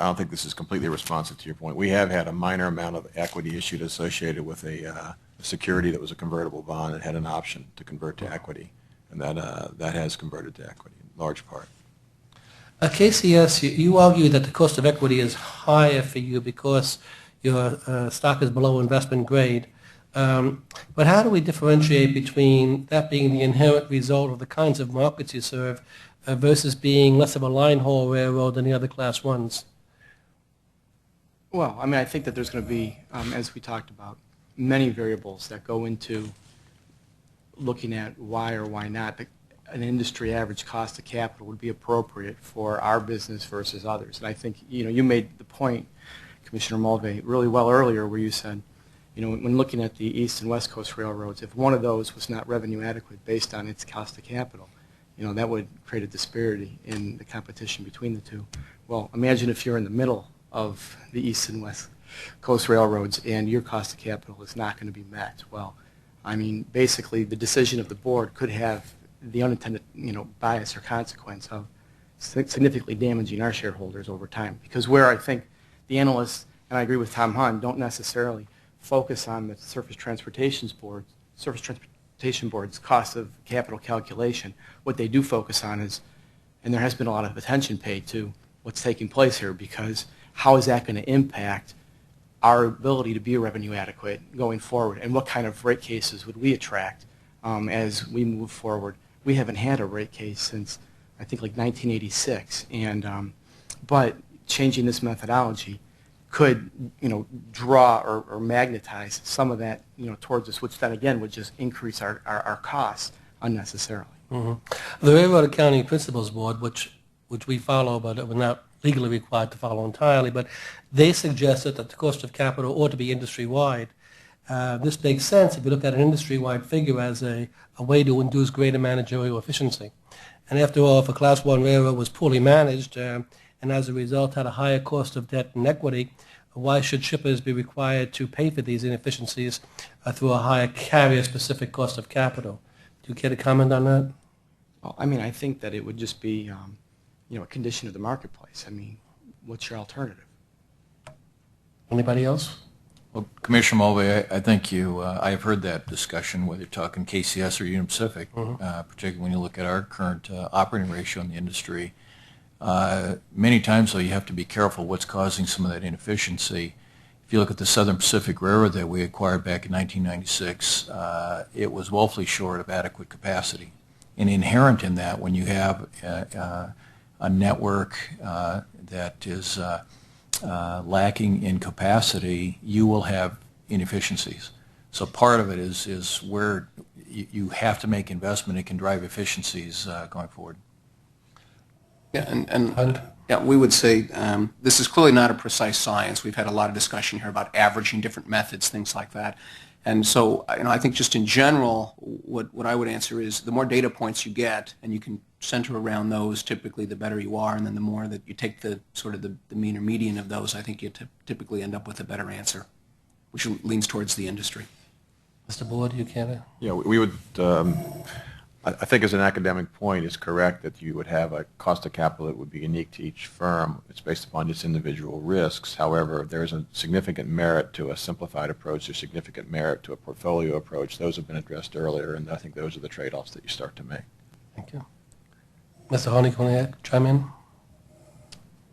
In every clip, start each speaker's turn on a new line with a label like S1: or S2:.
S1: I don't think this is completely responsive to your point. We have had a minor amount of equity issued associated with a security that was a convertible bond that had an option to convert to equity, and that has converted to equity in large part.
S2: KCS, you argue that the cost of equity is higher for you because your stock is below investment grade. But how do we differentiate between that being the inherent result of the kinds of markets you serve versus being less of a line haul railroad than the other Class 1s?
S3: Well, I mean, I think that there's going to be, as we talked about, many variables that go into looking at why or why not an industry average cost of capital would be appropriate for our business versus others. And I think, you made the point, Commissioner Mulvey, really well earlier where you said, when looking at the East and West Coast railroads, if one of those was not revenue adequate based on its cost of capital, that would create a disparity in the competition between the two. Well, imagine if you're in the middle of the East and West Coast railroads and your cost of capital is not going to be met. Well, I mean, basically the decision of the board could have the unintended, bias or consequence of significantly damaging our shareholders over time. Because where I think the analysts, and I agree with Tom Hahn, don't necessarily focus on the Surface Transportation Board's cost of capital calculation. What they do focus on is, and there has been a lot of attention paid to what's taking place here, because how is that going to impact our ability to be revenue adequate going forward, and what kind of rate cases would we attract as we move forward? We haven't had a rate case since, I think, like 1986, and but changing this methodology could, draw or magnetize some of that, towards us, which then again would just increase our costs unnecessarily.
S2: Mm-hmm. The Railroad Accounting Principles Board, which we follow, but we're not legally required to follow entirely, but they suggested that the cost of capital ought to be industry-wide. This makes sense if you look at an industry-wide figure as a way to induce greater managerial efficiency. And after all, if a Class 1 railroad was poorly managed and as a result had a higher cost of debt and equity, why should shippers be required to pay for these inefficiencies through a higher carrier-specific cost of capital? Do you care to comment on that?
S3: Well, I mean, I think that it would just be, a condition of the marketplace. I mean, what's your alternative?
S2: Anybody else?
S4: Well, Commissioner Mulvey, I think I've heard that discussion, whether you're talking KCS or Union Pacific, particularly when you look at our current operating ratio in the industry. Many times, though, you have to be careful what's causing some of that inefficiency. If you look at the Southern Pacific Railroad that we acquired back in 1996, it was woefully short of adequate capacity. And inherent in that, when you have a network that is lacking in capacity, you will have inefficiencies. So part of it is where you have to make investment. It can drive efficiencies going forward.
S5: Yeah, and we would say this is clearly not a precise science. We've had a lot of discussion here about averaging different methods, things like that. And so, I think just in general, what I would answer is the more data points you get, and you can center around those, typically the better you are, and then the more that you take the sort of the mean or median of those, I think you typically end up with a better answer, which leans towards the industry.
S2: Mr. Board, you can?
S1: Yeah, we would. I think as an academic point, it's correct that you would have a cost of capital that would be unique to each firm. It's based upon its individual risks. However, there is a significant merit to a simplified approach. There's significant merit to a portfolio approach. Those have been addressed earlier, and I think those are the trade-offs that you start to make.
S2: Thank you. Mr. Honig, want to chime in?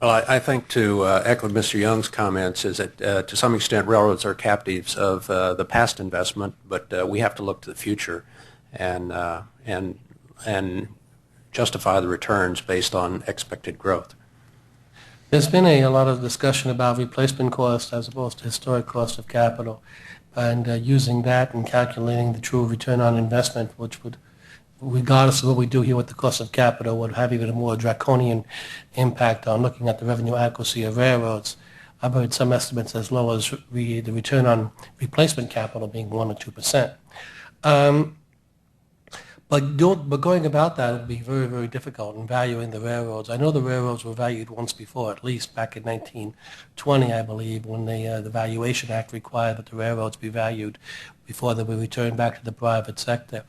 S6: Well, I think to echo Mr. Young's comments is that to some extent railroads are captives of the past investment, but we have to look to the future and justify the returns based on expected growth.
S2: There's been a lot of discussion about replacement cost as opposed to historic cost of capital, and using that and calculating the true return on investment, which would, regardless of what we do here with the cost of capital, would have even a more draconian impact on looking at the revenue adequacy of railroads. I've heard some estimates as low as the return on replacement capital being 1 or 2%. But going about that would be very, very difficult in valuing the railroads. I know the railroads were valued once before, at least back in 1920, I believe, when the Valuation Act required that the railroads be valued before they were returned back to the private sector.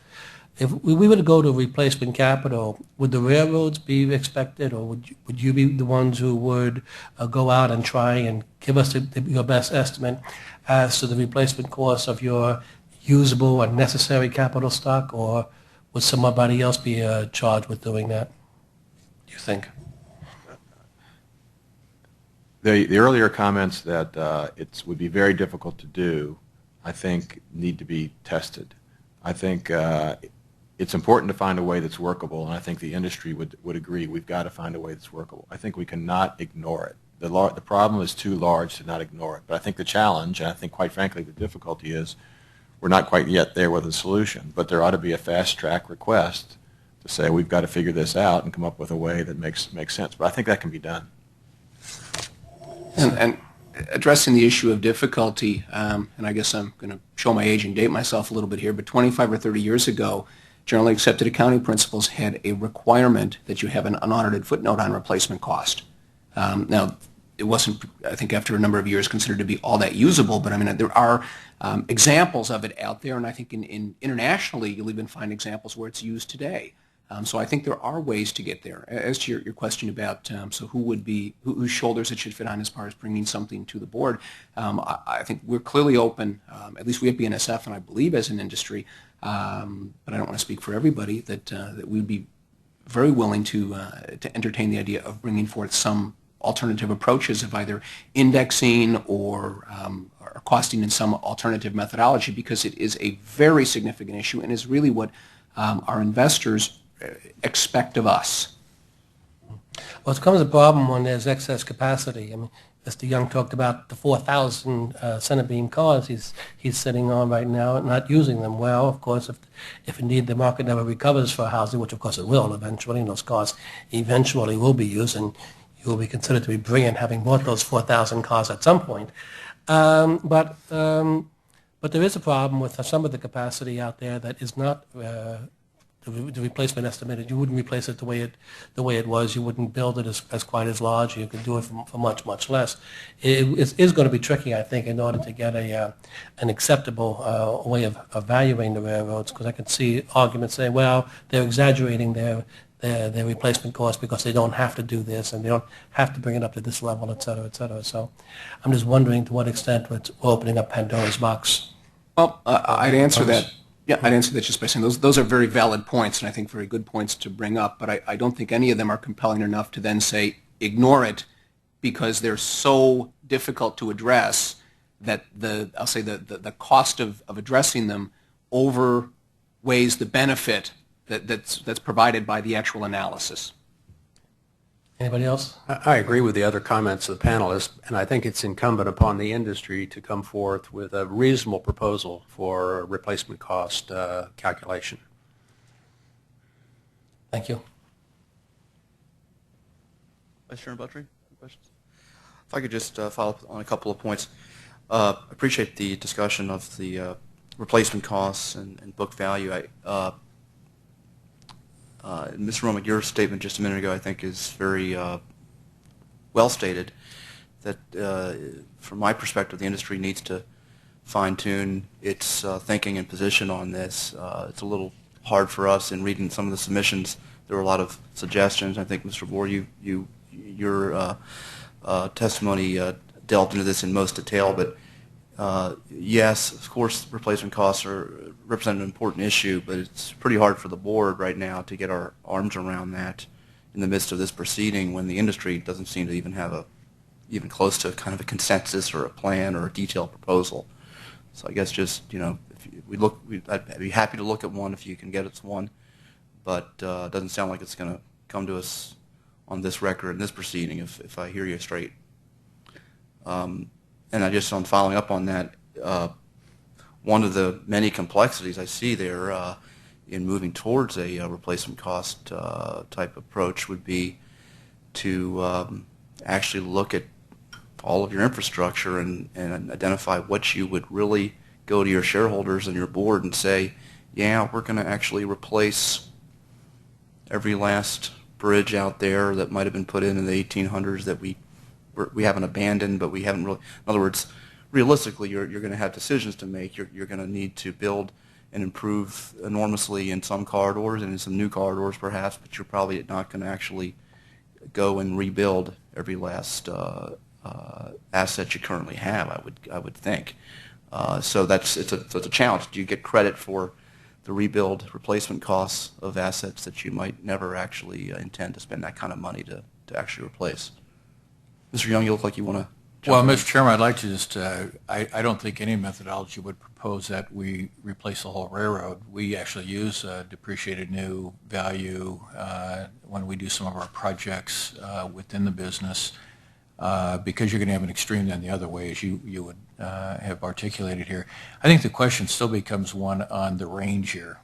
S2: if we were to go to replacement capital, would the railroads be expected, or would you be the ones who would go out and try and give us your best estimate as to the replacement cost of your usable and necessary capital stock, or would somebody else be charged with doing that, do you think?
S1: The earlier comments that it would be very difficult to do, I think, need to be tested. I think it's important to find a way that's workable, and I think the industry would agree we've got to find a way that's workable. I think we cannot ignore it. The problem is too large to not ignore it. But I think the challenge, and I think quite frankly the difficulty is we're not quite yet there with a solution, but there ought to be a fast-track request to say we've got to figure this out and come up with a way that makes sense. But I think that can be done.
S5: And addressing the issue of difficulty, and I guess I'm going to show my age and date myself a little bit here, but 25 or 30 years ago, generally accepted accounting principles had a requirement that you have an unaudited footnote on replacement cost. Now, it wasn't, I think, after a number of years considered to be all that usable, but I mean, there are examples of it out there, and I think internationally you'll even find examples where it's used today. So I think there are ways to get there. As to your question about so whose shoulders it should fit on as far as bringing something to the board, I think we're clearly open, at least we at BNSF and I believe as an industry, but I don't want to speak for everybody, that we'd be very willing to entertain the idea of bringing forth some alternative approaches of either indexing or costing in some alternative methodology, because it is a very significant issue and is really what our investors expect of us.
S2: Well, it becomes a problem when there's excess capacity. I mean, Mr. Young talked about the 4,000 center beam cars he's sitting on right now and not using them. Well, of course, if indeed the market never recovers for housing, which of course it will eventually, and those cars eventually will be used, and you will be considered to be brilliant having bought those 4,000 cars at some point. But there is a problem with some of the capacity out there that is not the replacement estimated. You wouldn't replace it the way it was. You wouldn't build it as quite as large. You could do it for much less. It is going to be tricky, I think, in order to get an acceptable way of valuing the railroads, because I can see arguments saying, well, they're exaggerating their replacement cost because they don't have to do this and they don't have to bring it up to this level, et cetera, et cetera. So I'm just wondering to what extent we're opening up Pandora's box.
S5: Well, I'd answer that. Yeah, I'd answer that just by saying those are very valid points, and I think very good points to bring up, but I don't think any of them are compelling enough to then say ignore it because they're so difficult to address that I'll say the cost of addressing them outweighs the benefit that's provided by the actual analysis.
S2: Anybody else?
S6: I agree with the other comments of the panelists, and I think it's incumbent upon the industry to come forth with a reasonable proposal for replacement cost calculation.
S2: Thank you.
S7: Vice Chairman Buttry, questions? If I could just follow up on a couple of points. Appreciate the discussion of the replacement costs and book value. Mr. Romick, your statement just a minute ago, I think, is very well stated, that from my perspective, the industry needs to fine-tune its thinking and position on this. It's a little hard for us in reading some of the submissions. There were a lot of suggestions. I think, Mr. Bohr, your testimony delved into this in most detail, but yes, of course, replacement costs represent an important issue, but it's pretty hard for the board right now to get our arms around that in the midst of this proceeding when the industry doesn't seem to even have even close to kind of a consensus or a plan or a detailed proposal. So I guess just, if I'd be happy to look at one if you can get us one, but it doesn't sound like it's going to come to us on this record in this proceeding if I hear you straight. And I just, on following up on that, one of the many complexities I see there in moving towards a replacement cost type approach would be to actually look at all of your infrastructure and identify what you would really go to your shareholders and your board and say, yeah, we're going to actually replace every last bridge out there that might have been put in the 1800s that we haven't abandoned, but we haven't really. In other words, realistically, you're going to have decisions to make. You're going to need to build and improve enormously in some corridors and in some new corridors perhaps, but you're probably not going to actually go and rebuild every last asset you currently have, I would think. So it's a challenge. Do you get credit for the rebuild replacement costs of assets that you might never actually intend to spend that kind of money to actually replace? Mr. Young, you look like you want to
S4: Well,
S7: jump in.
S4: Mr. Chairman, I'd like to just, I don't think any methodology would propose that we replace the whole railroad. We actually use depreciated new value when we do some of our projects within the business because you're going to have an extreme then the other way, as you would have articulated here. I think the question still becomes one on the range here.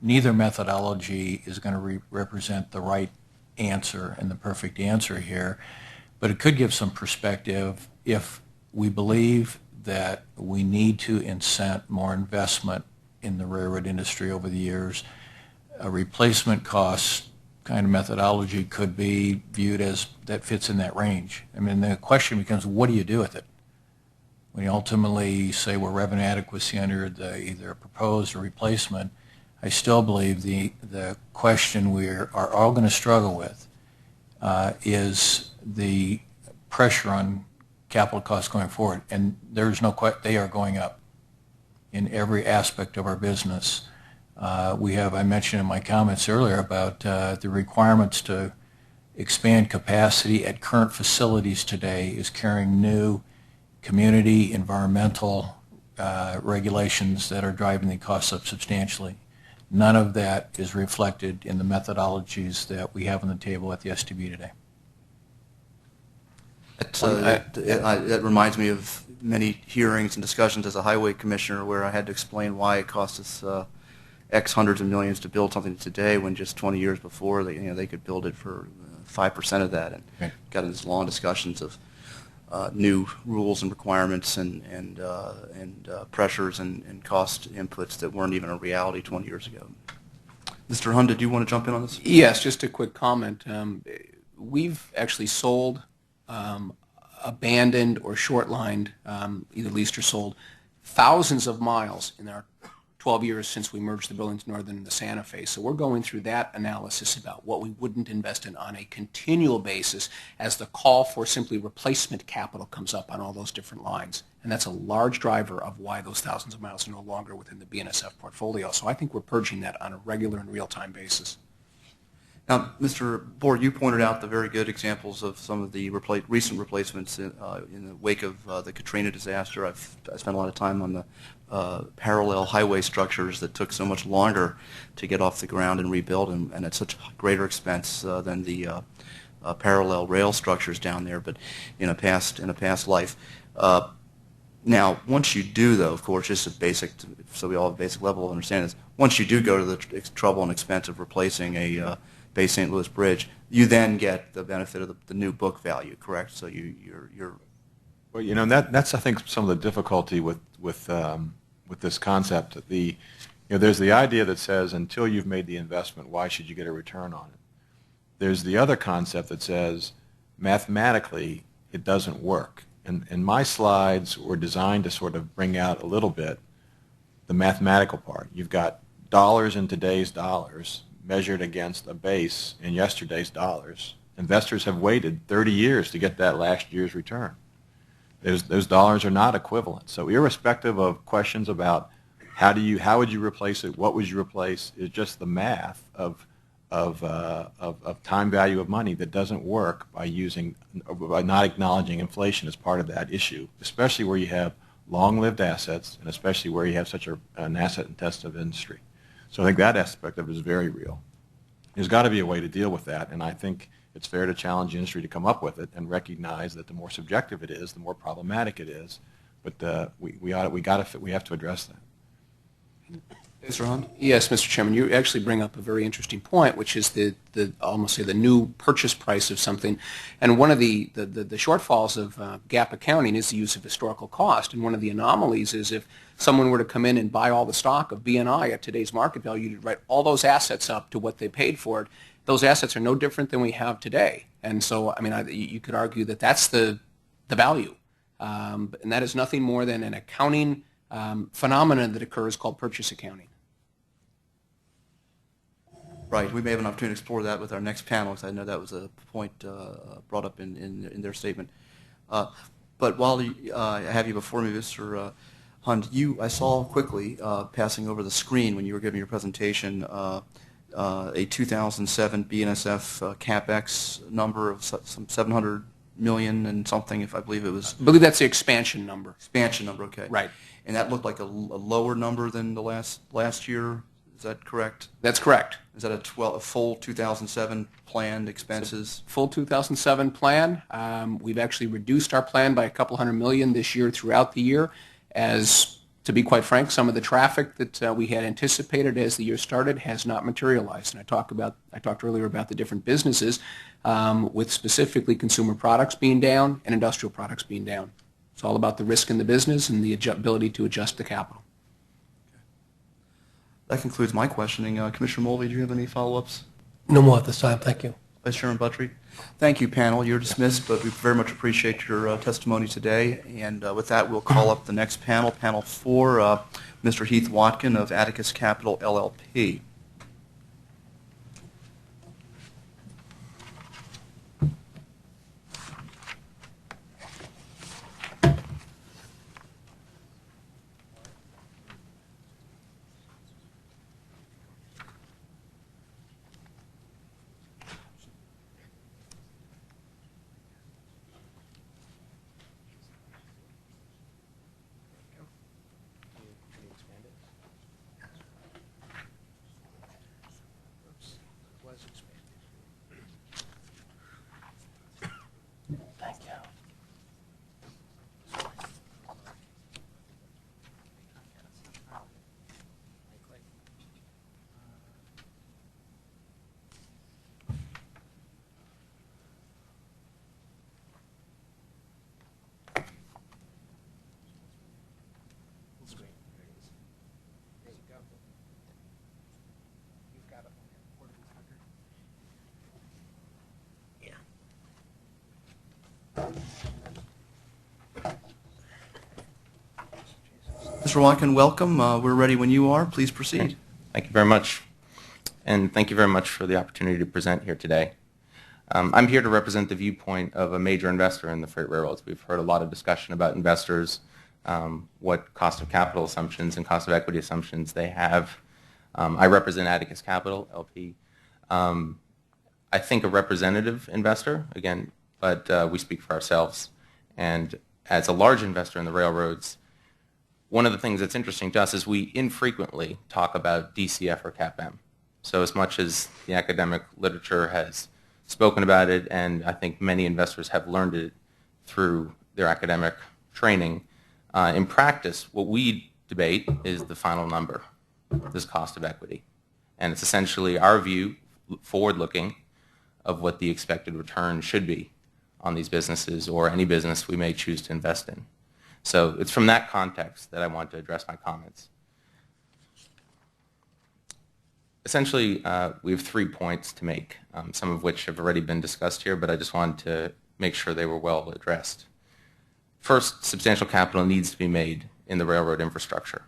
S4: Neither methodology is going to represent the right answer and the perfect answer here. But it could give some perspective if we believe that we need to incent more investment in the railroad industry over the years. A replacement cost kind of methodology could be viewed as that fits in that range. I mean, the question becomes, what do you do with it? When you ultimately say we're revenue adequacy under either a proposed or replacement, I still believe the question we are all going to struggle with is the pressure on capital costs going forward, and there's no question they are going up in every aspect of our business. We have, I mentioned in my comments earlier about the requirements to expand capacity at current facilities today is carrying new community environmental regulations that are driving the costs up substantially. None of that is reflected in the methodologies that we have on the table at the STB today.
S7: That reminds me of many hearings and discussions as a highway commissioner where I had to explain why it costs us X hundreds of millions to build something today when just 20 years before they could build it for 5% of that, and
S4: right.
S7: Got into these long discussions of new rules and requirements and pressures and cost inputs that weren't even a reality 20 years ago. Mr. Hund, did you want to jump in on this?
S5: Yes, just a quick comment. We've actually sold, abandoned or short-lined, either leased or sold, thousands of miles in our 12 years since we merged the Burlington Northern and the Santa Fe. So we're going through that analysis about what we wouldn't invest in on a continual basis as the call for simply replacement capital comes up on all those different lines. And that's a large driver of why those thousands of miles are no longer within the BNSF portfolio. So I think we're purging that on a regular and real-time basis.
S7: Now, Mr. Board, you pointed out the very good examples of some of the recent replacements in the wake of the Katrina disaster. I spent a lot of time on the parallel highway structures that took so much longer to get off the ground and rebuild, and at such greater expense than the parallel rail structures down there, but in a past life. Now, once you do, though, of course, just a basic, so we all have a basic level of understanding this, once you do go to the trouble and expense of replacing a Bay St. Louis bridge, you then get the benefit of the new book value, correct? So you're
S1: Well, you know, that's I think some of the difficulty with this concept. There's the idea that says until you've made the investment, why should you get a return on it? There's the other concept that says mathematically it doesn't work. And my slides were designed to sort of bring out a little bit the mathematical part. You've got dollars in today's dollars measured against a base in yesterday's dollars. Investors have waited 30 years to get that last year's return. Those dollars are not equivalent. So irrespective of questions about how would you replace it, what would you replace, it's just the math of time value of money that doesn't work by not acknowledging inflation as part of that issue, especially where you have long-lived assets and especially where you have such an asset-intensive industry. So I think that aspect of it is very real. There's got to be a way to deal with that, and I think it's fair to challenge the industry to come up with it and recognize that the more subjective it is, the more problematic it is. But we have to address that.
S7: Mr. Hunt?
S5: Yes, Mr. Chairman, you actually bring up a very interesting point, which is the almost say the new purchase price of something. And one of the shortfalls of GAAP accounting is the use of historical cost. And one of the anomalies is if someone were to come in and buy all the stock of BNI at today's market value, you'd write all those assets up to what they paid for it. Those assets are no different than we have today. And so, I mean, you could argue that that's the value. And that is nothing more than an accounting phenomenon that occurs called purchase accounting.
S7: Right. We may have an opportunity to explore that with our next panel, because I know that was a point brought up in their statement. But while I have you before me, Mr. Hunt, I saw quickly, passing over the screen when you were giving your presentation, a 2007 BNSF CapEx number of some 700 million and something, if I believe it was.
S5: I believe that's the expansion number.
S7: Expansion number, okay.
S5: Right.
S7: And that looked like a lower number than the last year. Is that correct?
S5: That's correct.
S7: Is that a full 2007 planned expenses?
S5: Full 2007 plan. We've actually reduced our plan by a couple $100 million this year throughout the year, as, to be quite frank, some of the traffic that we had anticipated as the year started has not materialized. And I talked earlier about the different businesses, with specifically consumer products being down and industrial products being down. It's all about the risk in the business and the ability to adjust the capital.
S7: That concludes my questioning. Commissioner Mulvey, do you have any follow-ups?
S2: No more at this time. Thank you.
S7: Vice Chairman Buttrey? Thank you, panel. You're dismissed, but we very much appreciate your testimony today. And with that, we'll call up the next panel, Panel 4, Mr. Heath Watkin of Atticus Capital, LLP. Mr. Watkin, welcome. We're ready when you are. Please proceed.
S8: Thank you very much. And thank you very much for the opportunity to present here today. I'm here to represent the viewpoint of a major investor in the freight railroads. We've heard a lot of discussion about investors, what cost of capital assumptions and cost of equity assumptions they have. I represent Atticus Capital, LP. I think a representative investor, again, but we speak for ourselves. And as a large investor in the railroads, one of the things that's interesting to us is we infrequently talk about DCF or CAPM. So as much as the academic literature has spoken about it, and I think many investors have learned it through their academic training, in practice, what we debate is the final number, this cost of equity. And it's essentially our view, forward-looking, of what the expected return should be on these businesses or any business we may choose to invest in. So it's from that context that I want to address my comments. Essentially, we have 3 points to make, some of which have already been discussed here, but I just wanted to make sure they were well addressed. First, substantial capital needs to be made in the railroad infrastructure.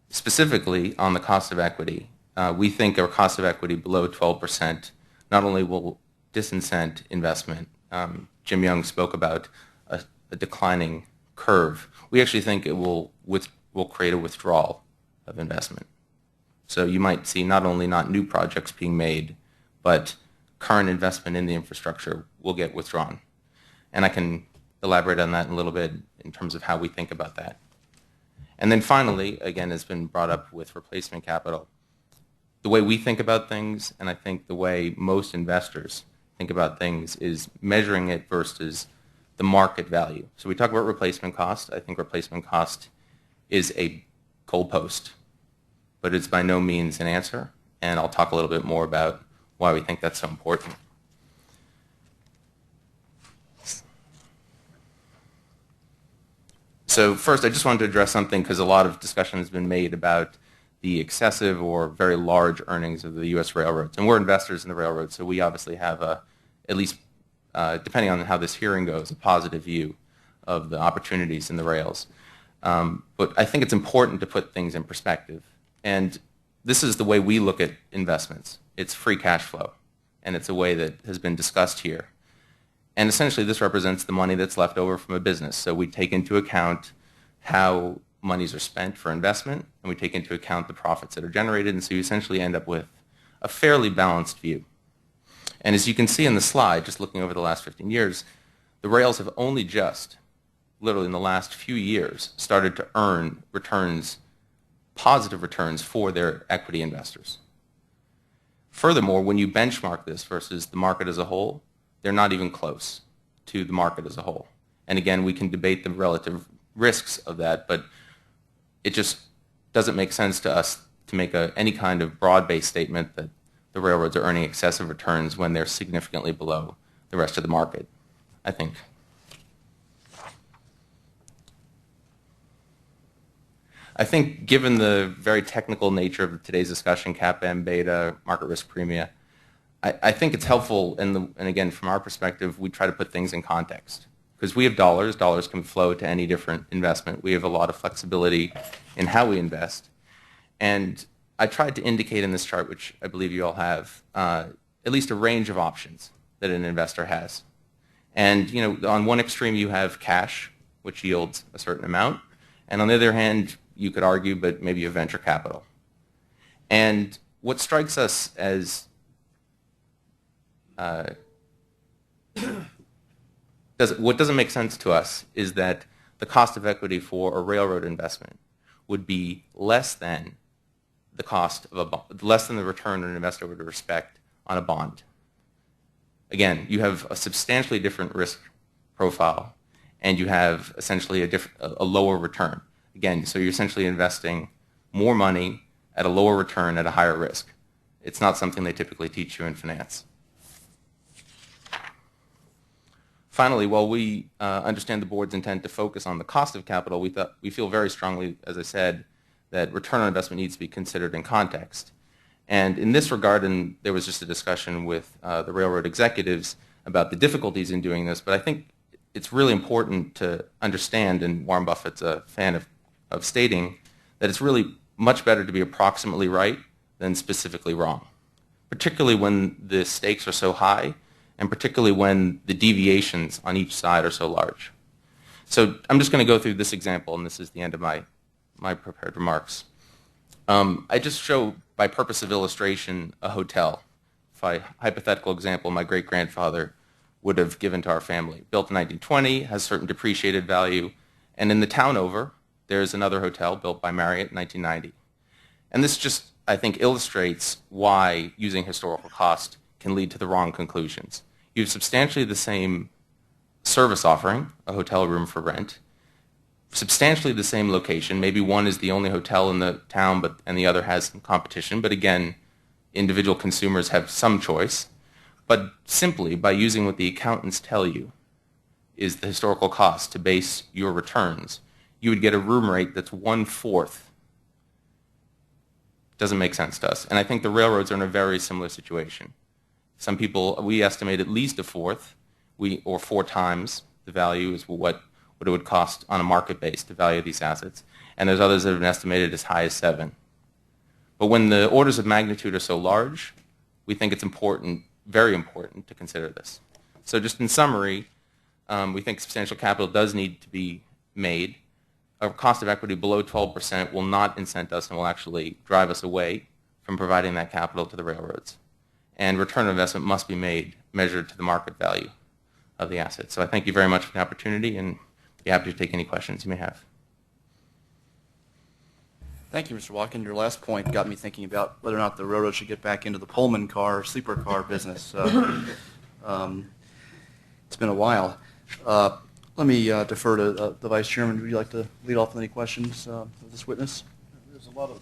S8: Specifically, on the cost of equity, we think a cost of equity below 12% not only will disincent investment. Jim Young spoke about a declining curve. We actually think it will create a withdrawal of investment. So you might see not only not new projects being made, but current investment in the infrastructure will get withdrawn. And I can elaborate on that in a little bit in terms of how we think about that. And then finally, again, has been brought up with replacement capital. The way we think about things, and I think the way most investors think about things, is measuring it versus the market value. So we talk about replacement cost. I think replacement cost is a goalpost, but it's by no means an answer, and I'll talk a little bit more about why we think that's so important. So first, I just wanted to address something because a lot of discussion has been made about the excessive or very large earnings of the U.S. railroads. And we're investors in the railroads, so we obviously have at least, depending on how this hearing goes, a positive view of the opportunities in the rails. But I think it's important to put things in perspective. And this is the way we look at investments. It's free cash flow, and it's a way that has been discussed here. And essentially, this represents the money that's left over from a business. So we take into account how monies are spent for investment, and we take into account the profits that are generated, and so you essentially end up with a fairly balanced view. And as you can see in the slide, just looking over the last 15 years, the rails have only just, literally in the last few years, started to earn returns, positive returns for their equity investors. Furthermore, when you benchmark this versus the market as a whole, they're not even close to the market as a whole. And again, we can debate the relative risks of that, but it just doesn't make sense to us to make any kind of broad-based statement that the railroads are earning excessive returns when they're significantly below the rest of the market, I think. I think given the very technical nature of today's discussion, CAPM, beta, market risk premia, I think it's helpful, and again, from our perspective, we try to put things in context. Because we have dollars. Dollars can flow to any different investment. We have a lot of flexibility in how we invest. And I tried to indicate in this chart, which I believe you all have, at least a range of options that an investor has. And on one extreme you have cash, which yields a certain amount. And on the other hand, you could argue, but maybe you have venture capital. And what strikes us as what doesn't make sense to us is that the cost of equity for a railroad investment would be less than the cost of less than the return an investor would expect on a bond. Again, you have a substantially different risk profile, and you have essentially a lower return. Again, so you're essentially investing more money at a lower return at a higher risk. It's not something they typically teach you in finance. Finally, while we understand the board's intent to focus on the cost of capital, we feel very strongly, as I said, that return on investment needs to be considered in context. And in this regard, and there was just a discussion with the railroad executives about the difficulties in doing this, but I think it's really important to understand, and Warren Buffett's a fan of stating, that it's really much better to be approximately right than specifically wrong, particularly when the stakes are so high, and particularly when the deviations on each side are so large. So I'm just going to go through this example, and this is the end of my prepared remarks. I just show, by purpose of illustration, a hotel. Hypothetical example, my great-grandfather would have given to our family. Built in 1920, has certain depreciated value, and in the town over, there's another hotel built by Marriott in 1990. And this just, I think, illustrates why using historical cost can lead to the wrong conclusions. You have substantially the same service offering, a hotel room for rent, substantially the same location. Maybe one is the only hotel in the town, and the other has some competition. But again, individual consumers have some choice. But simply by using what the accountants tell you is the historical cost to base your returns, you would get a room rate that's 1/4. Doesn't make sense to us. And I think the railroads are in a very similar situation. Some people, we estimate at least 1/4, or 4 times the value is what it would cost on a market base to value these assets. And there's others that have been estimated as high as 7. But when the orders of magnitude are so large, we think it's important, very important, to consider this. So just in summary, we think substantial capital does need to be made. A cost of equity below 12% will not incent us and will actually drive us away from providing that capital to the railroads. And return on investment must be measured to the market value of the asset. So I thank you very much for the opportunity, and be happy to take any questions you may have.
S7: Thank you, Mr. Watkin. Your last point got me thinking about whether or not the railroad should get back into the Pullman car, sleeper car business. It's been a while. Let me defer to the Vice Chairman. Would you like to lead off with any questions of this witness?
S9: There's a lot of